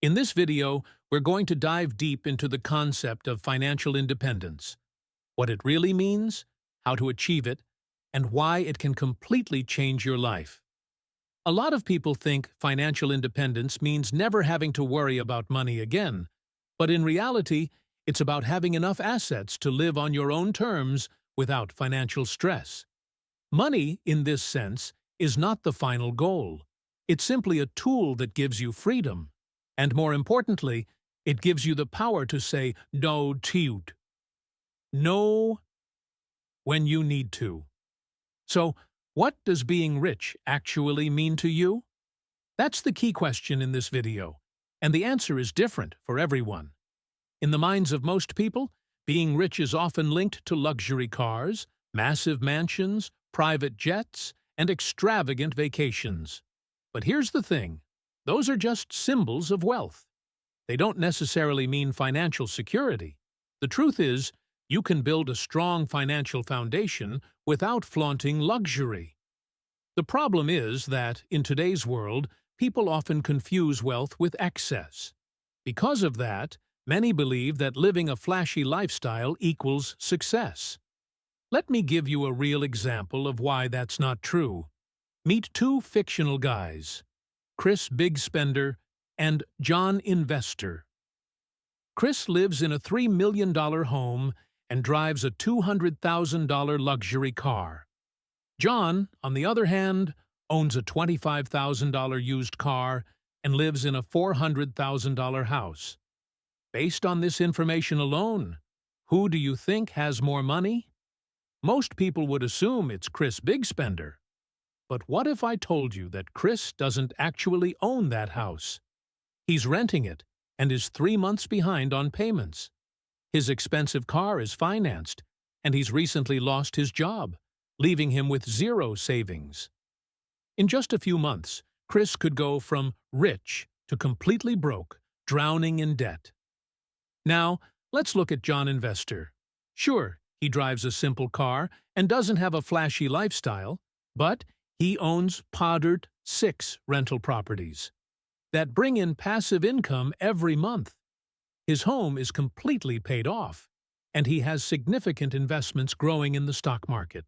In this video, we're going to dive deep into the concept of financial independence, what it really means, how to achieve it, and why it can completely change your life. A lot of people think financial independence means never having to worry about money again, but in reality, it's about having enough assets to live on your own terms without financial stress. Money, in this sense, is not the final goal. It's simply a tool that gives you freedom. And more importantly, it gives you the power to say no to no when you need to. So, what does being rich actually mean to you? That's the key question in this video, and the answer is different for everyone. In the minds of most people, being rich is often linked to luxury cars, massive mansions, private jets, and extravagant vacations. But here's the thing. Those are just symbols of wealth. They don't necessarily mean financial security. The truth is, you can build a strong financial foundation without flaunting luxury. The problem is that, in today's world, people often confuse wealth with excess. Because of that, many believe that living a flashy lifestyle equals success. Let me give you a real example of why that's not true. Meet two fictional guys, Chris Big Spender and John Investor. Chris lives in a $3 million home and drives a $200,000 luxury car. John, on the other hand, owns a $25,000 used car and lives in a $400,000 house. Based on this information alone, who do you think has more money? Most people would assume it's Chris Big Spender. But what if I told you that Chris doesn't actually own that house? He's renting it and is 3 months behind on payments. His expensive car is financed, and he's recently lost his job, leaving him with zero savings. In just a few months, Chris could go from rich to completely broke, drowning in debt. Now, let's look at John Investor. Sure, he drives a simple car and doesn't have a flashy lifestyle, but he owns 6 rental properties that bring in passive income every month. His home is completely paid off, and he has significant investments growing in the stock market.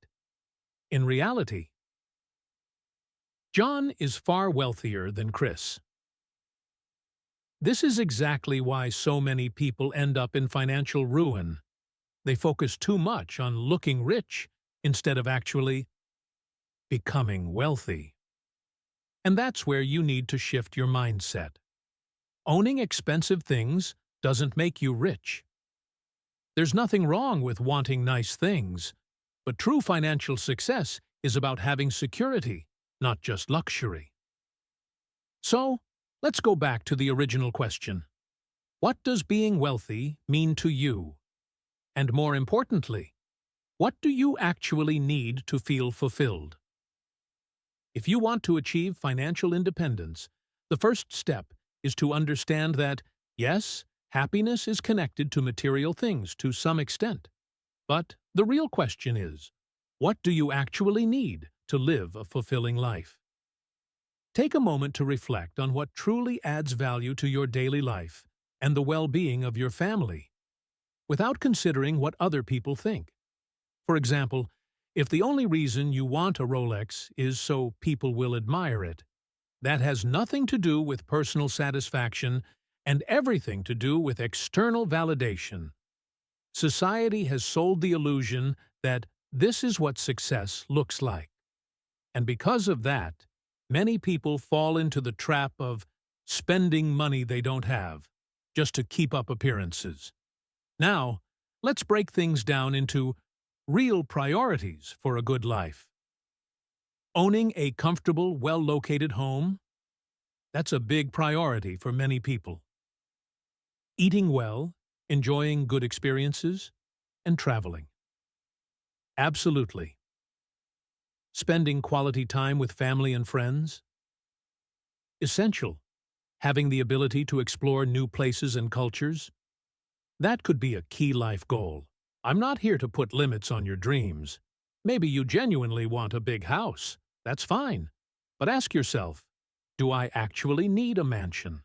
In reality, John is far wealthier than Chris. This is exactly why so many people end up in financial ruin. They focus too much on looking rich instead of actually becoming wealthy. And that's where you need to shift your mindset. Owning expensive things doesn't make you rich. There's nothing wrong with wanting nice things, but true financial success is about having security, not just luxury. So, let's go back to the original question. What does being wealthy mean to you? And more importantly, what do you actually need to feel fulfilled? If you want to achieve financial independence, the first step is to understand that, yes, happiness is connected to material things to some extent. But the real question is, what do you actually need to live a fulfilling life? Take a moment to reflect on what truly adds value to your daily life and the well-being of your family, without considering what other people think. For example, if the only reason you want a Rolex is so people will admire it, that has nothing to do with personal satisfaction and everything to do with external validation. Society has sold the illusion that this is what success looks like. And because of that, many people fall into the trap of spending money they don't have, just to keep up appearances. Now, let's break things down into real priorities for a good life. Owning a comfortable, well-located home? That's a big priority for many people. Eating well, enjoying good experiences, and traveling. Absolutely. Spending quality time with family and friends? Essential. Having the ability to explore new places and cultures? That could be a key life goal. I'm not here to put limits on your dreams. Maybe you genuinely want a big house. That's fine. But ask yourself, do I actually need a mansion?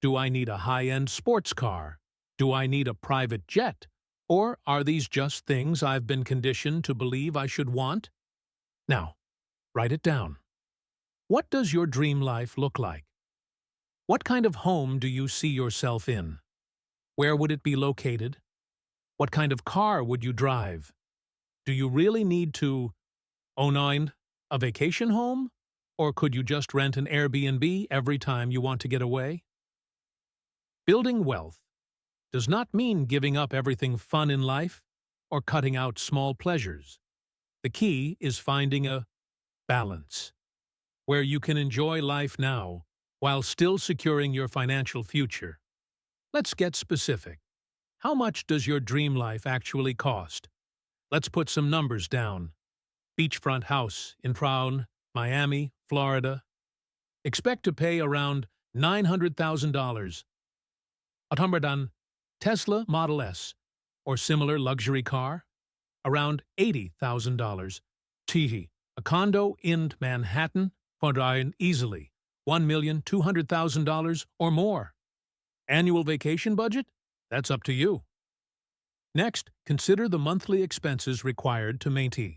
Do I need a high-end sports car? Do I need a private jet? Or are these just things I've been conditioned to believe I should want? Now, write it down. What does your dream life look like? What kind of home do you see yourself in? Where would it be located? What kind of car would you drive? Do you really need to own a vacation home? Or could you just rent an Airbnb every time you want to get away? Building wealth does not mean giving up everything fun in life or cutting out small pleasures. The key is finding a balance where you can enjoy life now while still securing your financial future. Let's get specific. How much does your dream life actually cost? Let's put some numbers down. Beachfront house in Crown, Miami, Florida. Expect to pay around $900,000. Automadan Tesla Model S or similar luxury car, around $80,000. Tihi, a condo in Manhattan, for easily $1,200,000 or more. Annual vacation budget? That's up to you. Next, consider the monthly expenses required to maintain.